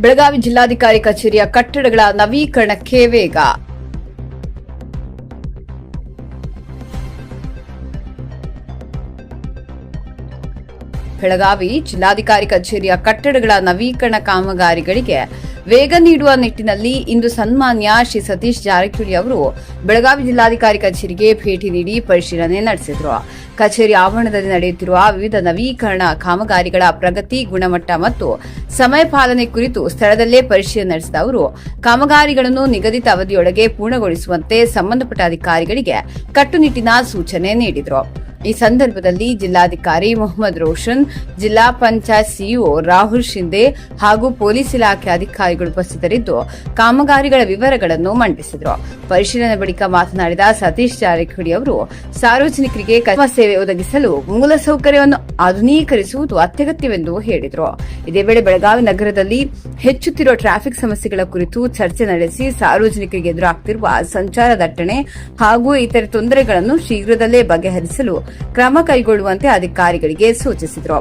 ಬೆಳಗಾವಿ ಜಿಲ್ಲಾಧಿಕಾರಿ ಕಚೇರಿಯ ಕಟ್ಟಡಗಳ ನವೀಕರಣಕ್ಕೆ ವೇಗ. ಬೆಳಗಾವಿ ಜಿಲ್ಲಾಧಿಕಾರಿ ಕಚೇರಿಯ ಕಟ್ಟಡಗಳ ನವೀಕರಣ ಕಾಮಗಾರಿಗಳಿಗೆ ವೇಗ ನೀಡುವ ನಿಟ್ಟಿನಲ್ಲಿ ಇಂದು ಸನ್ಮಾನ್ಯ ಶ್ರೀ ಸತೀಶ್ ಜಾರಕಿಹೊಳಿ ಅವರು ಬೆಳಗಾವಿ ಜಿಲ್ಲಾಧಿಕಾರಿ ಕಚೇರಿಗೆ ಭೇಟಿ ನೀಡಿ ಪರಿಶೀಲನೆ ನಡೆಸಿದರು. ಕಚೇರಿ ಆವರಣದಲ್ಲಿ ನಡೆಯುತ್ತಿರುವ ವಿವಿಧ ನವೀಕರಣ ಕಾಮಗಾರಿಗಳ ಪ್ರಗತಿ, ಗುಣಮಟ್ಟ ಮತ್ತು ಸಮಯ ಪಾಲನೆ ಕುರಿತು ಸ್ಥಳದಲ್ಲೇ ಪರಿಶೀಲನೆ ನಡೆಸಿದ ಅವರು ಕಾಮಗಾರಿಗಳನ್ನು ನಿಗದಿತ ಅವಧಿಯೊಳಗೆ ಪೂರ್ಣಗೊಳಿಸುವಂತೆ ಸಂಬಂಧಪಟ್ಟ ಅಧಿಕಾರಿಗಳಿಗೆ ಕಟ್ಟುನಿಟ್ಟಿನ ಸೂಚನೆ ನೀಡಿದರು. ಈ ಸಂದರ್ಭದಲ್ಲಿ ಜಿಲ್ಲಾಧಿಕಾರಿ ಮೊಹಮ್ಮದ್ ರೋಷನ್, ಜಿಲ್ಲಾ ಪಂಚಾಯತ್ ಸಿಇಒ ರಾಹುಲ್ ಶಿಂದೆ ಹಾಗೂ ಪೊಲೀಸ್ ಇಲಾಖೆ ಅಧಿಕಾರಿಗಳು ಉಪಸ್ಥಿತರಿದ್ದು ಕಾಮಗಾರಿಗಳ ವಿವರಗಳನ್ನು ಮಂಡಿಸಿದರು. ಪರಿಶೀಲನೆ ಬಳಿಕ ಮಾತನಾಡಿದ ಸತೀಶ್ ಜಾರಕಿಹೊಳಿ ಅವರು ಸಾರ್ವಜನಿಕರಿಗೆ ಸೇವೆ ಒದಗಿಸಲು ಮೂಲಸೌಕರ್ಯವನ್ನು ಆಧುನೀಕರಿಸುವುದು ಅತ್ಯಗತ್ಯವೆಂದು ಹೇಳಿದರು. ಇದೇ ವೇಳೆ ಬೆಳಗಾವಿ ನಗರದಲ್ಲಿ ಹೆಚ್ಚುತ್ತಿರುವ ಟ್ರಾಫಿಕ್ ಸಮಸ್ಯೆಗಳ ಕುರಿತು ಚರ್ಚೆ ನಡೆಸಿ ಸಾರ್ವಜನಿಕರಿಗೆ ಎದುರಾಗುತ್ತಿರುವ ಸಂಚಾರ ದಟ್ಟಣೆ ಹಾಗೂ ಇತರೆ ತೊಂದರೆಗಳನ್ನು ಶೀಘ್ರದಲ್ಲೇ ಬಗೆಹರಿಸಲು ಕ್ರಮ ಕೈಗೊಳ್ಳುವಂತೆ ಅಧಿಕಾರಿಗಳಿಗೆ ಸೂಚಿಸಿದರು.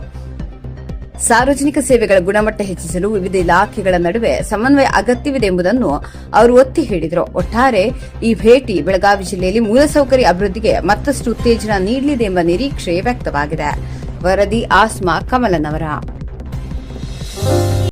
ಸಾರ್ವಜನಿಕ ಸೇವೆಗಳ ಗುಣಮಟ್ಟ ಹೆಚ್ಚಿಸಲು ವಿವಿಧ ಇಲಾಖೆಗಳ ನಡುವೆ ಸಮನ್ವಯ ಅಗತ್ಯವಿದೆ ಎಂಬುದನ್ನು ಅವರು ಒತ್ತಿ ಹೇಳಿದರು. ಒಟ್ಟಾರೆ ಈ ಭೇಟಿ ಬೆಳಗಾವಿ ಜಿಲ್ಲೆಯಲ್ಲಿ ಮೂಲಸೌಕರ್ಯ ಅಭಿವೃದ್ಧಿಗೆ ಮತ್ತಷ್ಟು ಉತ್ತೇಜನ ನೀಡಲಿದೆ ಎಂಬ ನಿರೀಕ್ಷೆ ವ್ಯಕ್ತವಾಗಿದೆ. ವರದಿ ಆಸ್ಮಾ ಕಮಲನವರ.